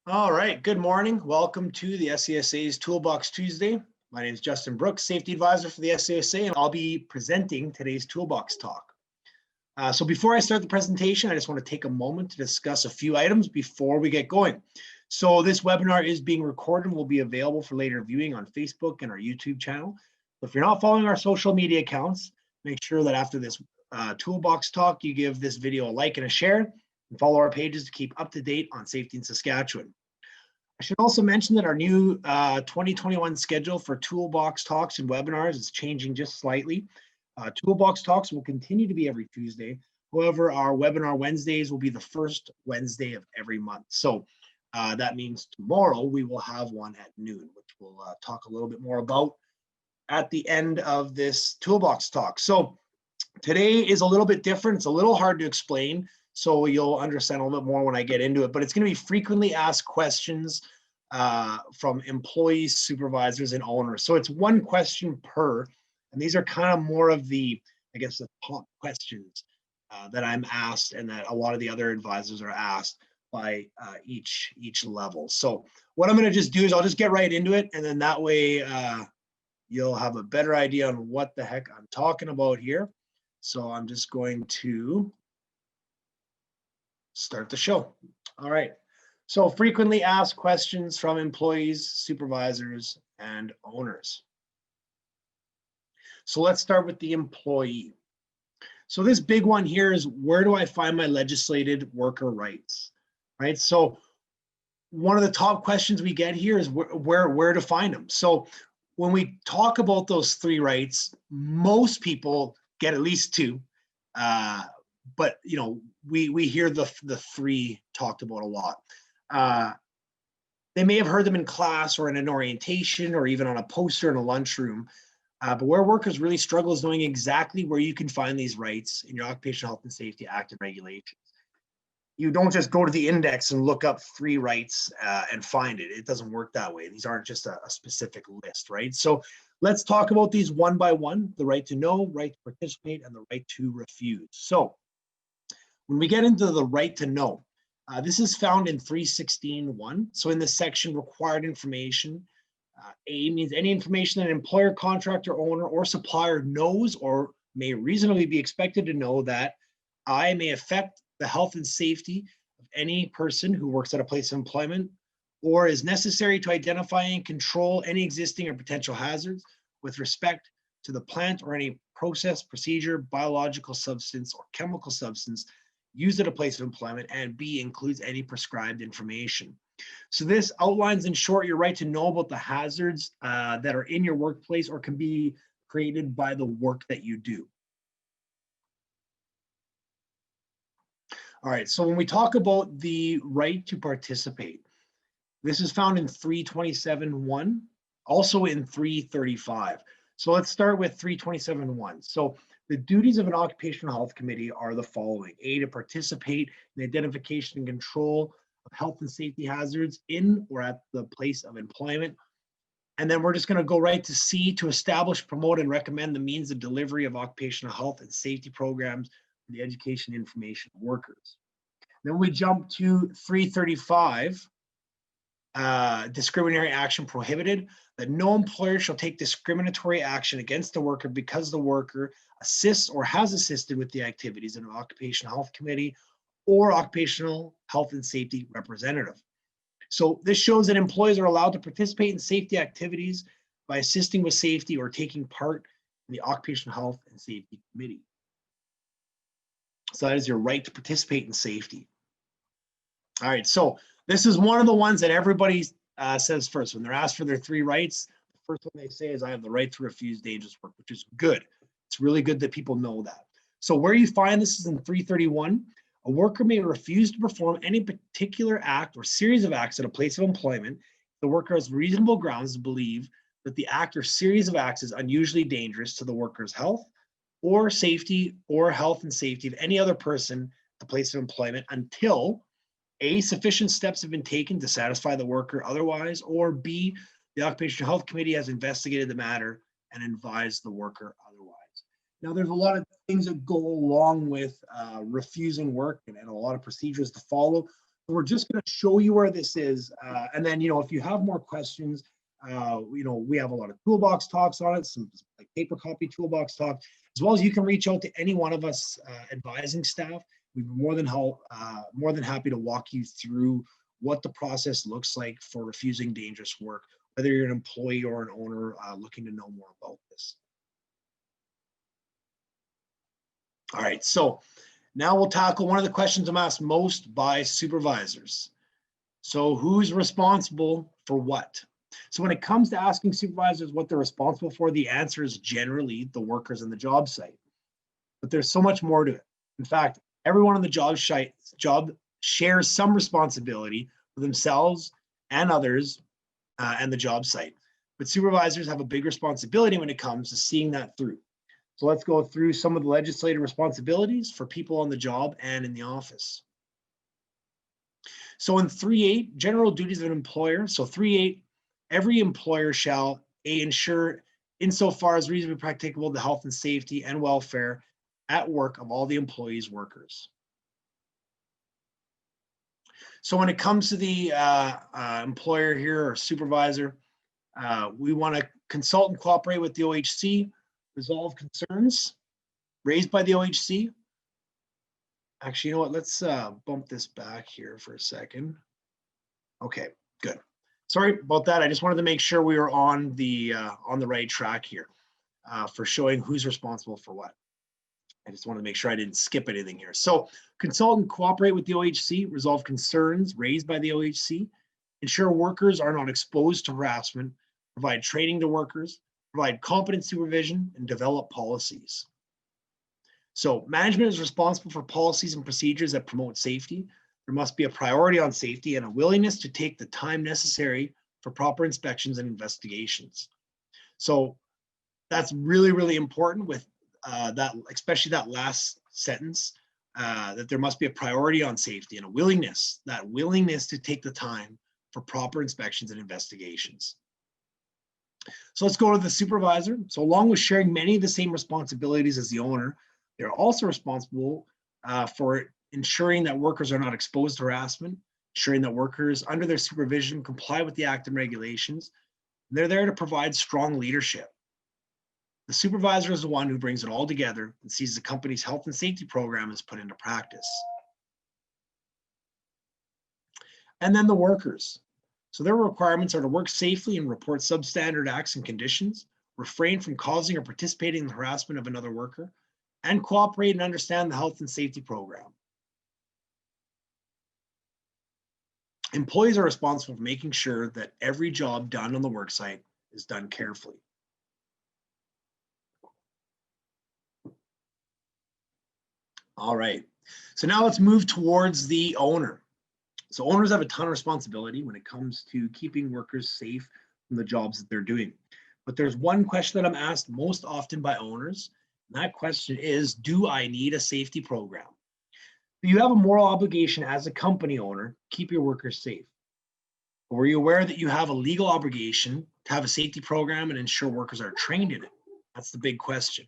All right, good morning. Welcome to the SCSA's Toolbox Tuesday. My name is Justin Brooks, Safety Advisor for the SCSA, and I'll be presenting today's Toolbox Talk. So before I start the presentation, I just want to take a moment to discuss a few items before we get going. So this webinar is being recorded and will be available for later viewing on Facebook and our YouTube channel. So if you're not following our social media accounts, make sure that after this Toolbox Talk, you give this video a like and a share, and follow our pages to keep up to date on safety in Saskatchewan. I should also mention that our new 2021 schedule for Toolbox Talks and webinars is changing just slightly. Toolbox Talks will continue to be every Tuesday. However, our webinar Wednesdays will be the first Wednesday of every month. So that means tomorrow we will have one at noon, which we'll talk a little bit more about at the end of this Toolbox Talk. So today is a little bit different. It's a little hard to explain, so you'll understand a little bit more when I get into it, but it's going to be frequently asked questions from employees, supervisors, and owners. So it's one question per, and these are kind of more of the, I guess, the top questions that I'm asked and that a lot of the other advisors are asked by each level. So what I'm going to just do is I'll just get right into it, and then that way you'll have a better idea on what the heck I'm talking about here. So I'm just going to start the show. All right. So frequently asked questions from employees, supervisors, and owners. So let's start with the employee. So this big one here is, where do I find my legislated worker rights, right? So one of the top questions we get here is where to find them. So when we talk about those three rights, most people get at least two, but you know, we hear the three talked about a lot. They may have heard them in class or in an orientation or even on a poster in a lunchroom, but where workers really struggle is knowing exactly where you can find these rights in your Occupational Health and Safety Act and regulations. You don't just go to the index and look up three rights and find it. It doesn't work that way. These aren't just a specific list, right? So let's talk about these one by one: the right to know, right to participate, and the right to refuse. So when we get into the right to know, this is found in 316.1. So in this section, required information, A means any information that an employer, contractor, owner, or supplier knows or may reasonably be expected to know that I may affect the health and safety of any person who works at a place of employment, or is necessary to identify and control any existing or potential hazards with respect to the plant or any process, procedure, biological substance, or chemical substance used at a place of employment, and B includes any prescribed information. So this outlines, in short, your right to know about the hazards that are in your workplace or can be created by the work that you do. All right, so when we talk about the right to participate, this is found in 327.1, also in 335. So let's start with 327.1. So the duties of an occupational health committee are the following: A, to participate in the identification and control of health and safety hazards in or at the place of employment. And then we're just going to go right to C, to establish, promote, and recommend the means of delivery of occupational health and safety programs for the education and information of workers. Then we jump to 335. Discriminatory action prohibited, that no employer shall take discriminatory action against the worker because the worker assists or has assisted with the activities of an occupational health committee or occupational health and safety representative. So this shows that employees are allowed to participate in safety activities by assisting with safety or taking part in the occupational health and safety committee. So that is your right to participate in safety. All right, so this is one of the ones that everybody says first. When they're asked for their three rights, the first one they say is, I have the right to refuse dangerous work, which is good. It's really good that people know that. So where you find this is in 331. A worker may refuse to perform any particular act or series of acts at a place of employment if the worker has reasonable grounds to believe that the act or series of acts is unusually dangerous to the worker's health or safety or health and safety of any other person at the place of employment until A, sufficient steps have been taken to satisfy the worker otherwise, or B, the Occupational Health Committee has investigated the matter and advised the worker otherwise. Now, there's a lot of things that go along with refusing work and a lot of procedures to follow. We're just going to show you where this is. And then, if you have more questions, we have a lot of toolbox talks on it, some like paper copy toolbox talk, as well as you can reach out to any one of us advising staff. We'd be more than happy to walk you through what the process looks like for refusing dangerous work, whether you're an employee or an owner looking to know more about this. All right, so now we'll tackle one of the questions I'm asked most by supervisors. So who's responsible for what? So when it comes to asking supervisors what they're responsible for, the answer is generally the workers in the job site. But there's so much more to it. In fact, everyone on the job shares some responsibility for themselves and others and the job site. But supervisors have a big responsibility when it comes to seeing that through. So let's go through some of the legislative responsibilities for people on the job and in the office. So in 3.8, general duties of an employer. So 3.8, every employer shall ensure, insofar as reasonably practicable, the health and safety and welfare at work of all the employees' workers. So when it comes to the employer here or supervisor, we want to consult and cooperate with the OHC, resolve concerns raised by the OHC. Actually, you know what? Let's bump this back here for a second. Okay, good. Sorry about that. I just wanted to make sure we were on the right track here for showing who's responsible for what. I just want to make sure I didn't skip anything here. So consult and cooperate with the OHC, resolve concerns raised by the OHC, ensure workers are not exposed to harassment, provide training to workers, provide competent supervision, and develop policies. So management is responsible for policies and procedures that promote safety. There must be a priority on safety and a willingness to take the time necessary for proper inspections and investigations. So that's really, really important with that, especially that last sentence, that there must be a priority on safety and a willingness to take the time for proper inspections and investigations. So let's go to the supervisor. So along with sharing many of the same responsibilities as the owner, they're also responsible for ensuring that workers are not exposed to harassment, ensuring that workers under their supervision comply with the Act and regulations. And they're there to provide strong leadership. The supervisor is the one who brings it all together and sees the company's health and safety program is put into practice. And then the workers. So their requirements are to work safely and report substandard acts and conditions, refrain from causing or participating in the harassment of another worker, and cooperate and understand the health and safety program. Employees are responsible for making sure that every job done on the worksite is done carefully. All right, so now let's move towards the owner. So owners have a ton of responsibility when it comes to keeping workers safe from the jobs that they're doing. But there's one question that I'm asked most often by owners, and that question is, do I need a safety program? You have a moral obligation as a company owner to keep your workers safe. But were you aware that you have a legal obligation to have a safety program and ensure workers are trained in it? That's the big question.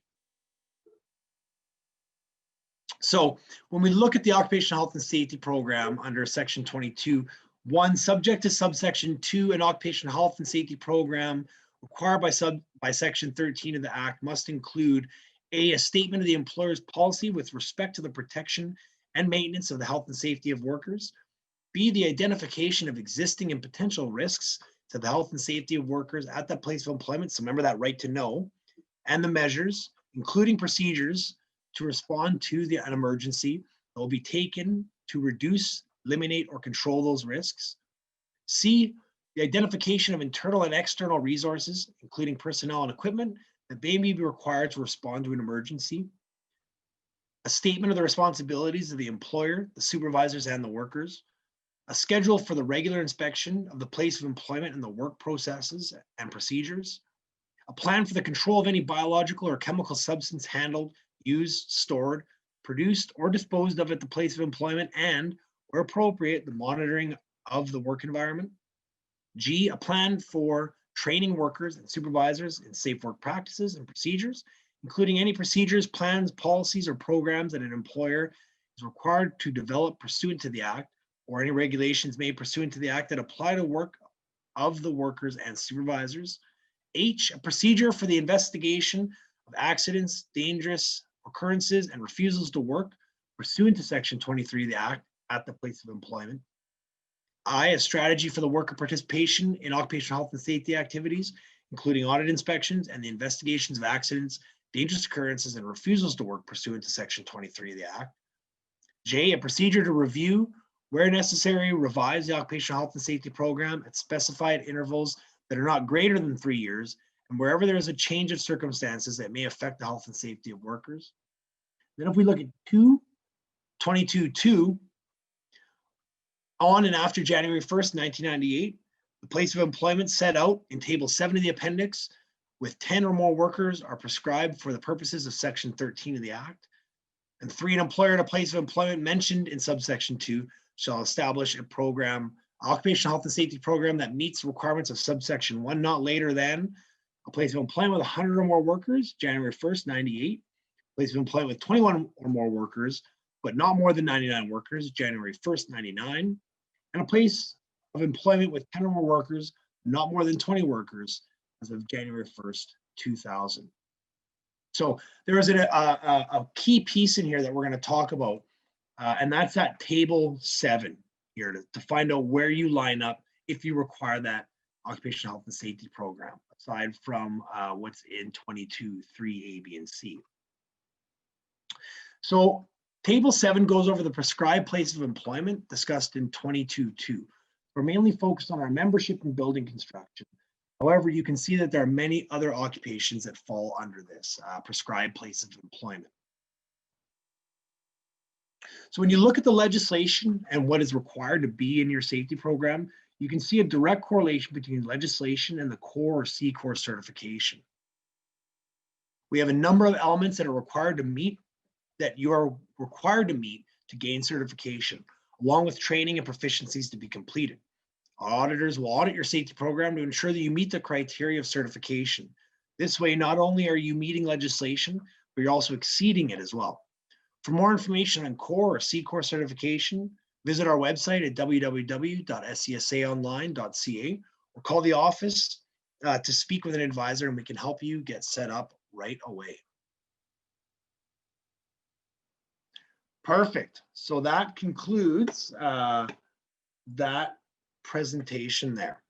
So when we look at the Occupational Health and Safety Program under Section 22(1), subject to subsection 2, an Occupational Health and Safety Program required by Section 13 of the Act must include a statement of the employer's policy with respect to the protection and maintenance of the health and safety of workers, B, the identification of existing and potential risks to the health and safety of workers at that place of employment, so remember that right to know, and the measures, including procedures, to respond to an emergency that will be taken to reduce, eliminate, or control those risks. C, the identification of internal and external resources, including personnel and equipment, that may be required to respond to an emergency. A statement of the responsibilities of the employer, the supervisors, and the workers. A schedule for the regular inspection of the place of employment and the work processes and procedures. A plan for the control of any biological or chemical substance handled, used, stored, produced, or disposed of at the place of employment, and, where appropriate, the monitoring of the work environment. G, a plan for training workers and supervisors in safe work practices and procedures, including any procedures, plans, policies, or programs that an employer is required to develop pursuant to the Act, or any regulations made pursuant to the act that apply to work of the workers and supervisors. H, a procedure for the investigation of accidents, dangerous occurrences, and refusals to work pursuant to Section 23 of the Act at the place of employment. I, a strategy for the worker participation in occupational health and safety activities, including audit inspections and the investigations of accidents, dangerous occurrences, and refusals to work pursuant to Section 23 of the Act. J, a procedure to review, where necessary, revise the occupational health and safety program at specified intervals that are not greater than 3 years, and wherever there is a change of circumstances that may affect the health and safety of workers. Then if we look at 22.2, on and after January 1st, 1998, the place of employment set out in Table 7 of the appendix with 10 or more workers are prescribed for the purposes of Section 13 of the Act. And 3, an employer at a place of employment mentioned in subsection 2 shall establish a program, occupational health and safety program that meets the requirements of subsection 1, not later than a place of employment with 100 or more workers, January 1st, 98, place of employment with 21 or more workers, but not more than 99 workers, January 1st, 99, and a place of employment with 10 or more workers, not more than 20 workers, as of January 1st, 2000. So there is a key piece in here that we're going to talk about, and that's that Table 7 here to find out where you line up if you require that occupational health and safety program, aside from what's in 22.3 A, B, and C. So Table 7 goes over the prescribed place of employment discussed in 22.2. We're mainly focused on our membership in building construction. However, you can see that there are many other occupations that fall under this prescribed place of employment. So when you look at the legislation and what is required to be in your safety program, you can see a direct correlation between legislation and the core or C Corps certification. We have a number of elements that are required to meet, that you are required to meet to gain certification, along with training and proficiencies to be completed. Our auditors will audit your safety program to ensure that you meet the criteria of certification. This way, not only are you meeting legislation, but you're also exceeding it as well. For more information on core or C Corps certification, visit our website at www.scsaonline.ca or call the office to speak with an advisor, and we can help you get set up right away. Perfect. So that concludes that presentation there.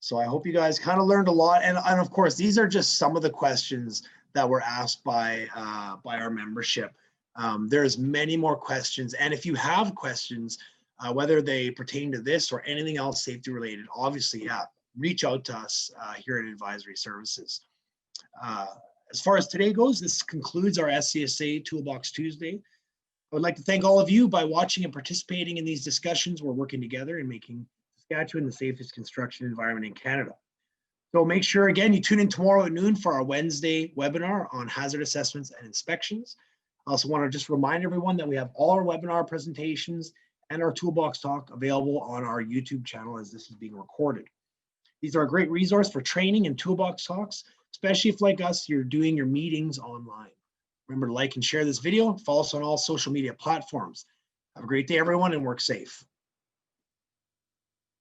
So I hope you guys kind of learned a lot. And of course, these are just some of the questions that were asked by our membership. There's many more questions. And if you have questions, whether they pertain to this or anything else safety related, obviously, reach out to us here at Advisory Services. As far as today goes, this concludes our SCSA Toolbox Tuesday. I would like to thank all of you by watching and participating in these discussions. We're working together in making Saskatchewan the safest construction environment in Canada. So make sure, again, you tune in tomorrow at noon for our Wednesday webinar on hazard assessments and inspections. I also want to just remind everyone that we have all our webinar presentations and our Toolbox Talk available on our YouTube channel as this is being recorded. These are a great resource for training and Toolbox Talks, especially if, like us, you're doing your meetings online. Remember to like and share this video. Follow us on all social media platforms. Have a great day, everyone, and work safe.